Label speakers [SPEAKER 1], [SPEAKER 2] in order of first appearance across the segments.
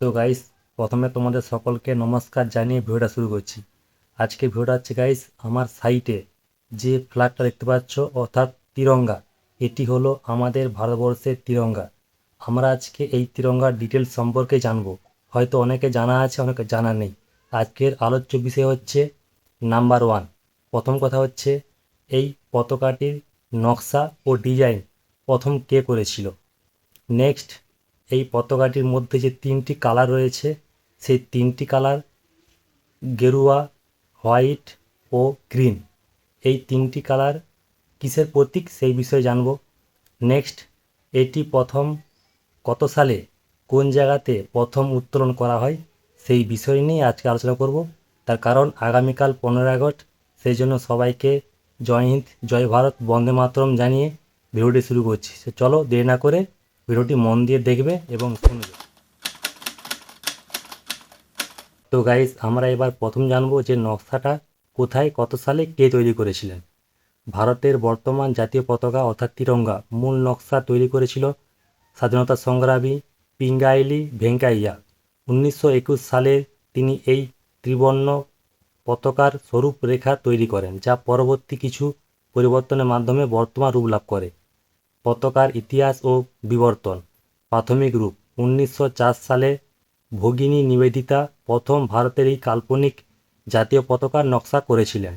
[SPEAKER 1] তো গাইস, প্রথমে তোমাদের সকলকে নমস্কার জানিয়ে ভিডিওটা শুরু করছি। আজকে ভিডিওটা হচ্ছে গাইস, আমার সাইটে যে ফ্ল্যাগটা দেখতে পাচ্ছ অর্থাৎ তিরঙ্গা, এটি হলো আমাদের ভারতবর্ষের তিরঙ্গা। আমরা আজকে এই তিরঙ্গার ডিটেলস সম্পর্কে জানবো। হয়তো অনেকে জানা আছে, অনেকে জানা নেই। আজকের আলোচ্য বিষয় হচ্ছে নাম্বার ওয়ান। প্রথম কথা হচ্ছে, এই পতাকাটির নকশা ও ডিজাইন প্রথম কে করেছিল। নেক্সট, এই পতাকাটির মধ্যে যে তিনটি কালার রয়েছে, সেই তিনটি কালার গেরুয়া, হোয়াইট ও গ্রিন, এই তিনটি কালার কিসের প্রতীক সেই বিষয়ে জানব। নেক্সট, এটি প্রথম কত সালে কোন জায়গাতে প্রথম উত্তোলন করা হয় সেই বিষয় নিয়ে আজকে আলোচনা করব। তার কারণ আগামীকাল 15 আগস্ট, সেই জন্য সবাইকে জয় হিন্দ, জয় ভারত, বন্দে মাতরম জানিয়ে ভিডিওটি শুরু করছি। চলো দেরি না করে ভিডিওটি মন দিয়ে দেখবে এবং শুনবে। তো গাইস, আমরা এবার প্রথম জানবো যে নকশাটা কোথায়, কত সালে, কে তৈরি করেছিলেন। ভারতের বর্তমান জাতীয় পতাকা অর্থাৎ তিরঙ্গা মূল নকশা তৈরি করেছিল স্বাধীনতা সংগ্রামী পিঙ্গাইলি ভেঙ্কাইয়া। 1921 সালে তিনি এই ত্রিবর্ণ পতাকার স্বরূপরেখা তৈরি করেন, যা পরবর্তী কিছু পরিবর্তনের মাধ্যমে বর্তমান রূপ লাভ করে। পতাকার ইতিহাস ও বিবর্তন। প্রাথমিক রূপ: 1904 সালে ভগিনী নিবেদিতা প্রথম ভারতের এই কাল্পনিক জাতীয় পতাকার নকশা করেছিলেন।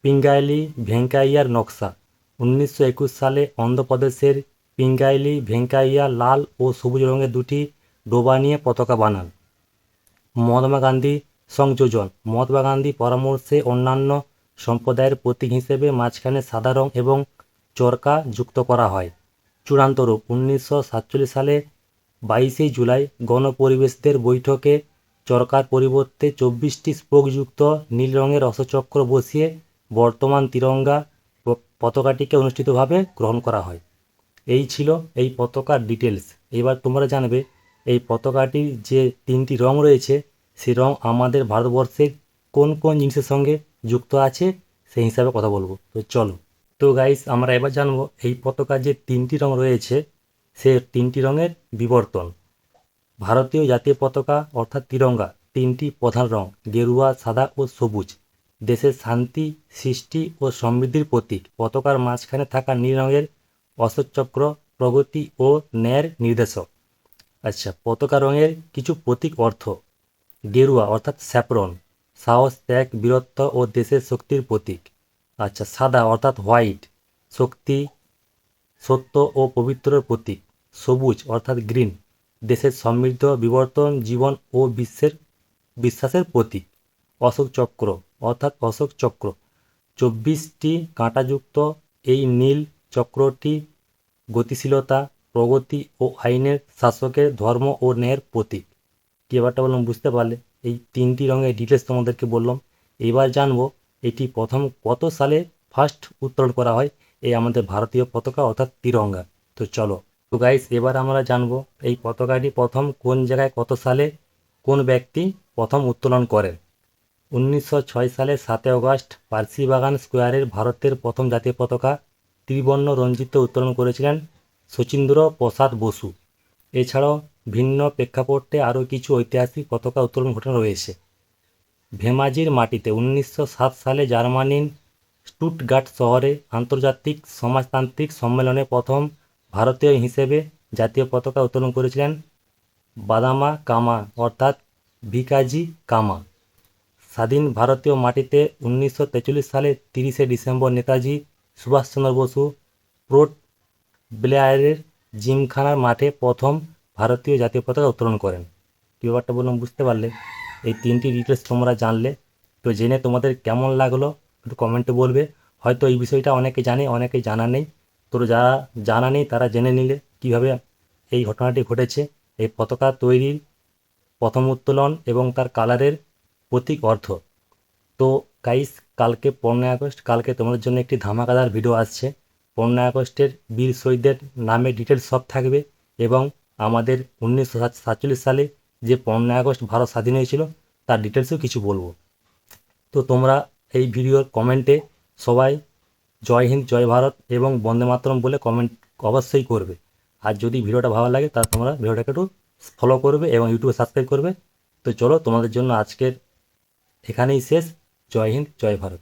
[SPEAKER 1] পিঙ্গাইলি ভেঙ্কাইয়ার নকশা: 1921 সালে অন্ধ্রপ্রদেশের পিঙ্গাইলি ভেঙ্কাইয়া লাল ও সবুজ রঙের দুটি ডোবা নিয়ে পতাকা বানান। মহাত্মা গান্ধী সংযোজন: মহাত্মা গান্ধী পরামর্শে অন্যান্য সম্প্রদায়ের প্রতীক হিসেবে মাঝখানে সাদা রং এবং চরকা যুক্ত করা হয়। চূড়ান্ত রূপ: 1947 সালে 22শে জুলাই গণপরিবেশদের বৈঠকে চরকার পরিবর্তে 24টি স্পোকযুক্ত নীল রঙের অশোকচক্র বসিয়ে বর্তমান তিরঙ্গা পতাকাটিকে অনুষ্ঠিতভাবে গ্রহণ করা হয়। এই ছিল এই পতাকার ডিটেলস। এবার তোমরা জানবে এই পতাকাটির যে তিনটি রং রয়েছে, সেই রং আমাদের ভারতবর্ষের কোন কোন জিনিসের সঙ্গে যুক্ত আছে সেই হিসাবে কথা বলবো। তো চলো। তো গাইস, আমরা এবার জানবো এই পতাকার যে তিনটি রং রয়েছে সে তিনটি রঙের বিবর্তন। ভারতীয় জাতীয় পতাকা অর্থাৎ তিরঙ্গা তিনটি প্রধান রং: গেরুয়া, সাদা ও সবুজ। দেশের শান্তি, সৃষ্টি ও সমৃদ্ধির প্রতীক। পতাকার মাঝখানে থাকা নীল রঙের অশোকচক্র প্রগতি ও ন্যায়ের নির্দেশক। আচ্ছা, পতাকা রঙের কিছু প্রতীক অর্থ: গেরুয়া অর্থাৎ স্যাফরন, সাহস, ত্যাগ, বীরত্ব ও দেশের শক্তির প্রতীক। আচ্ছা, সাদা অর্থাৎ হোয়াইট, শক্তি, সত্য ও পবিত্রের প্রতীক। সবুজ অর্থাৎ গ্রিন, দেশের সমৃদ্ধ, বিবর্তন, জীবন ও বিশ্বাসের প্রতীক। অশোক চক্র অর্থাৎ অশোক চক্র, 24টি কাঁটাযুক্ত এই নীল চক্রটি গতিশীলতা, প্রগতি ও আইনের শাসকের ধর্ম ও ন্যায়ের প্রতীক। কি ব্যাপারটা বললাম বুঝতে পারলে? এই তিনটি রঙের ডিটেলস তোমাদেরকে বললাম। এবার জানবো এটি প্রথম কত সালে ফার্স্ট উত্তোলন করা হয় এই আমাদের ভারতীয় পতাকা অর্থাৎ তিরঙ্গা। তো চলো। তো গাইস, এবার আমরা জানবো এই পতাকাটি প্রথম কোন জায়গায় কত সালে কোন ব্যক্তি প্রথম উত্তোলন করেন। 1906 সালে 7 আগস্ট পার্সিবাগান স্কোয়ারের ভারতের প্রথম জাতীয় পতাকা ত্রিবর্ণ রঞ্জিত উত্তোলন করেছিলেন শচীন্দ্র প্রসাদ বসু। এছাড়াও ভিন্ন প্রেক্ষাপটে আরও কিছু ঐতিহাসিক পতাকা উত্তোলন ঘটনা রয়েছে। ভেমাজির মাটিতে 1907 সালে জার্মানির স্টুটগার্ট শহরে আন্তর্জাতিক সমাজতান্ত্রিক সম্মেলনে প্রথম ভারতীয় হিসেবে জাতীয় পতাকা উত্তোলন করেছিলেন বাদামা কামা অর্থাৎ ভিকাজি কামা। স্বাধীন ভারতীয় মাটিতে 1943 সালে 30শে ডিসেম্বর নেতাজি সুভাষচন্দ্র বসু পোর্ট ব্লেয়ারের জিমখানার মাঠে প্রথম ভারতীয় জাতীয় পতাকা উত্তোলন করেন। কী ব্যাপারটা বললাম বুঝতে পারলে? এই তিনটি ডিটেলস তোমরা জানলে। তো জেনে তোমাদের কেমন লাগলো একটু কমেন্টে বলবে। হয়তো এই বিষয়টা অনেকে জানে, অনেকে জানা নেই। তো যারা জানা নেই তারা জেনে নিলে কীভাবে এই ঘটনাটি ঘটেছে, এই পতাকা তৈরির প্রথম উত্তোলন এবং তার কালারের প্রতীক অর্থ। তো গাইস, কালকে 15 আগস্ট, কালকে তোমাদের জন্য একটি ধামাকাদার ভিডিও আসছে। 15 আগস্টের বীর শহীদদের নামে ডিটেলস সব থাকবে এবং আমাদের 1947 সালে যে 15 আগস্ট ভারত স্বাধীন হয়েছিল তার ডিটেলসও কিছু বলবো। তো তোমরা এই ভিডিওর কমেন্টে সবাই জয় হিন্দ, জয় ভারত এবং বন্দে মাতরম বলে কমেন্ট অবশ্যই করবে। আর যদি ভিডিওটা ভালো লাগে তাহলে তোমরা ভিডিওটাকে একটু ফলো করবে এবং ইউটিউবে সাবস্ক্রাইব করবে। তো চলো, তোমাদের জন্য আজকের এখানেই শেষ। জয় হিন্দ, জয় ভারত।